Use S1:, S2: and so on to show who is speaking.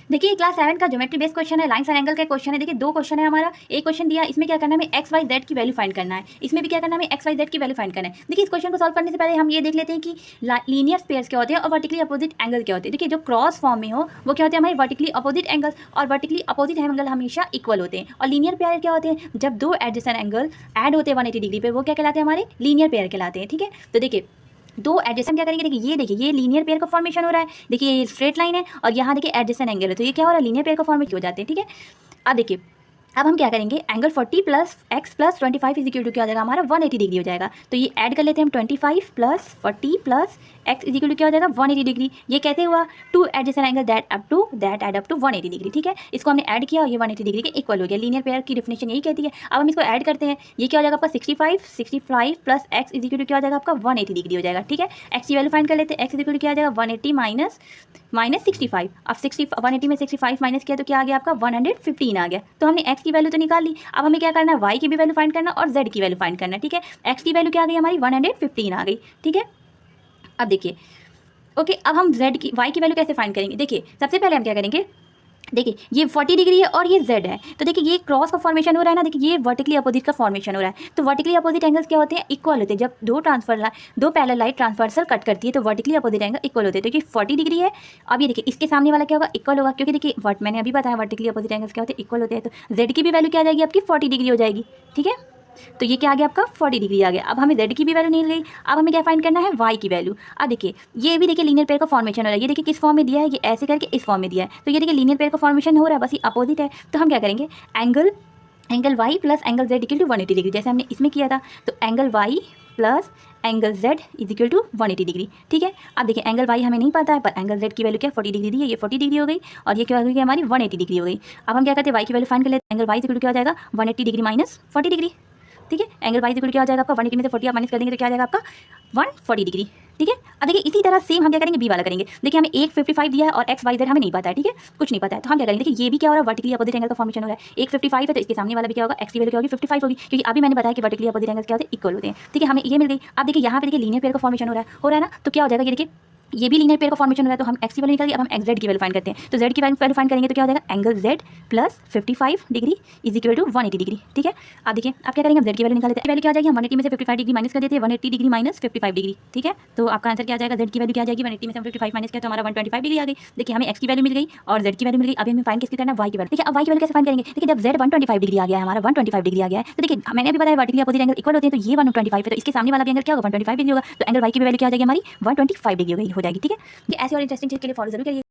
S1: देखिए क्लास 7 का geometry based question है, लाइन्स एंड एंगल का क्वेश्चन है। देखिए दो क्वेश्चन है हमारा, एक क्वेश्चन दिया, इसमें क्या करना है, हमें एक्स वाई जेड की वैल्यू फाइंड करना है, इसमें भी क्या करना है, हमें एक्स वाई जेड की वैल्यू फाइंड करना है। देखिए इस क्वेश्चन को सॉल्व करने से पहले हम ये देख लेते हैं कि लीनियर पेयर्स क्या होते हैं और वर्टिकली अपोजिट एंगल क्या होते हैं। देखिए जो क्रॉस फॉर्म में हो वो क्या होते हैं, हमारे वर्टिकली अपोजिट एंगल, और वर्टिकली अपोजिट एंगल हमेशा इक्वल होते हैं। और लीनियर पेयर क्या होते हैं, जब दो एडजेसेंट एंगल ऐड होते हैं 180 डिग्री पे, वो क्या कहलाते हैं, हमारे लीनियर पेयर कहलाते हैं। ठीक है, तो देखिए दो एडजेसेंट क्या करेंगे, देखिए ये लीनियर पेयर का फॉर्मेशन हो रहा है। देखिए ये स्ट्रेट लाइन है और यहाँ देखिए एडजेसेंट एंगल है, तो ये क्या हो रहा है, लीनियर पेयर का फॉर्मेशन हो जाते हैं। ठीक है, अब देखिए अब हम क्या करेंगे, angle 40 plus X plus 25 is equal to क्या हो जाएगा, हमारा 180 डिग्री हो जाएगा। तो ये ऐड कर लेते हैं हम, 25 plus 40 plus X is equal to क्या हो जाएगा, 180 डिग्री। ये कहते हुआ two adjacent angle that add up to 180 degree. ठीक है, इसको हमने ऐड किया और ये 180 डिग्री के इक्वल हो गया। लीनियर पेयर की डेफिनेशन यही कहती है। अब हम इसको ऐड करते हैं, ये क्या हो जाएगा आपका 65 plus X is equal to क्या हो जाएगा आपका 180 डिग्री हो जाएगा। ठीक है, एक्स की वैल्यू फाइंड कर लेते हैं, एक्स इज इक्वल टू क्या हो जाएगा 180 माइनस 65। अब 180 में 65 माइनस किया तो क्या आ गया आपका 115 आ गया। तो हमने एक्स की वैल्यू तो निकाल ली, अब हमें क्या करना है, वाई की भी वैल्यू फाइंड करना और जेड की वैल्यू फाइंड करना है। ठीक है, एक्स की वैल्यू क्या आ गई हमारी 115 आ गई। ठीक है, अब देखिए ओके, अब हम जेड की वाई की वैल्यू कैसे फाइंड करेंगे। देखिए सबसे पहले हम क्या करेंगे, देखिए ये 40 डिग्री है और ये जेड है, तो देखिए ये क्रॉस का फॉर्मेशन हो रहा है ना, देखिए ये वर्टिकली अपोजिट का फॉर्मेशन हो रहा है। तो वर्टिकली अपोजिट एंगल्स क्या होते हैं, इक्वल होते हैं। जब दो पैरेलल लाइन ट्रांसवर्सल कट करती है तो वर्टिकली अपोजिट एंगल इक्वल होते हैं। तो ये 40 डिग्री है। अब ये देखिए इसके सामने वाला क्या होगा, इक्वल होगा, क्योंकि देखिए मैंने अभी बताया वर्टिकली अपोजिट एंगल्स क्या होते हैं, इक्वल होते हैं। तो जेड की भी वैल्यू क्या आ जाएगी आपकी 40 डिग्री हो जाएगी। ठीक है, तो ये क्या आ गया आपका 40 डिग्री आ गया। अब हमें जेड की भी वैल्यू नहीं मिल गई, अब हमें क्या फाइंड करना है, वाई की वैल्यू। अब देखिए ये भी देखिए लीनियर पेयर का फॉर्मेशन हो रहा है, ये देखिए किस फॉर्म में दिया है, ये ऐसे करके इस फॉर्म में दिया है। तो ये देखिए लीनियर पेयर का फॉर्मेशन हो रहा है, बस ये अपोजिट है। तो हम क्या करेंगे, angle Y plus angle Z equal to 180 degree, जैसे हमने इसमें किया था। तो angle Y plus angle Z is equal to 180 degree. ठीक है, अब देखिए एंगल वाई हमें नहीं पता है, पर एंगल जेड की वैल्यू क्या 40 डिग्री दी है, ये 40 डिग्री हो गई और ये क्या हो गई हमारी 180 डिग्री हो गई। अब हम क्या करते हैं, वाई की वैल्यू फाइंड कर लेते हैं। एंगल वाई इक्वल टू क्या हो जाएगा 180 डिग्री माइनस 40 डिग्री। ठीक है, एंगल वाई इक्वल क्या हो जाएगा आपका 180 में से 40 आप माइनस कर देंगे तो क्या आ जाएगा आपका 140 डिग्री। ठीक है, अब देखिए इसी तरह सेम हम क्या करेंगे, बी वाला करेंगे। देखिए हमें 155 दिया है और एक्स वाई जेड हमें नहीं पता है। ठीक है, कुछ नहीं पता है, तो हम क्या करेंगे, देखिए ये भी क्या हो रहा है, वर्टिकली अपोजिट एंगल का फॉर्मेशन हो रहा है। 155 है तो इसके सामने वाला भी क्या होगा, एक्स की वैल्यू क्या होगी 55 होगी, क्योंकि अभी मैंने बताया कि वर्टिकली अपोजिट एंगल क्या होते हैं, इक्वल होते हैं। ठीक है, हमें ये मिल गई। अब देखिए यहाँ पे देखिए लीनियर पेयर का फॉर्मेशन हो रहा है ना, तो क्या हो जाएगा, ये देखिए ये भी लीनियर पेयर का फॉर्मेशन हो रहा है। तो हम एक्स की वैल्यू निकाल दी, अब हम एक्स जेड की वैल्यू फाइंड करते हैं। तो जेड की वैल्यू फाइंड करेंगे तो क्या हो जाएगा, angle Z plus 55 degree is equal to 180 degree. ठीक है, अब देखिए आप क्या करेंगे, हम जेड की वैल्यू निकाल लेते हैं। वैल्यू क्या आ जाएगी, हम 180 में से 55 डिग्री माइनस कर देते हैं, 180 डिग्री माइनस 55 डिग्री। ठीक है, तो आपका आंसर क्या आ जाएगा, जेड की वैल्यू क्या आ जाएगी, 180 में से 55 माइनस किया तो हमारा 125 डिग्री आ गई। देखिए हमें एक्स की वैल्यू मिल गई और जेड की वैल्यू मिल गई। अभी हमें फाइंड किसकी करना है, वाई की वैल्यू। देखिए अब वाई की वैल्यू कैसे फाइंड करेंगे, देखिए जब जेड 125 डिग्री आ गया है, हमारा 125 डिग्री आ गया है, तो देखिए मैंने अभी बताया वर्टिकली अपोजिट एंगल इक्वल होते हैं। तो ये 125 है तो इसके सामने वाला भी एंगल क्या होगा 125 डिग्री होगा। तो एंगल वाई की वैल्यू क्या आ जाएगी हमारी 125 डिग्री हो जाएगी। ठीक है, ऐसे और इंटरेस्टिंग चीज के लिए फॉलो जरूर करिए।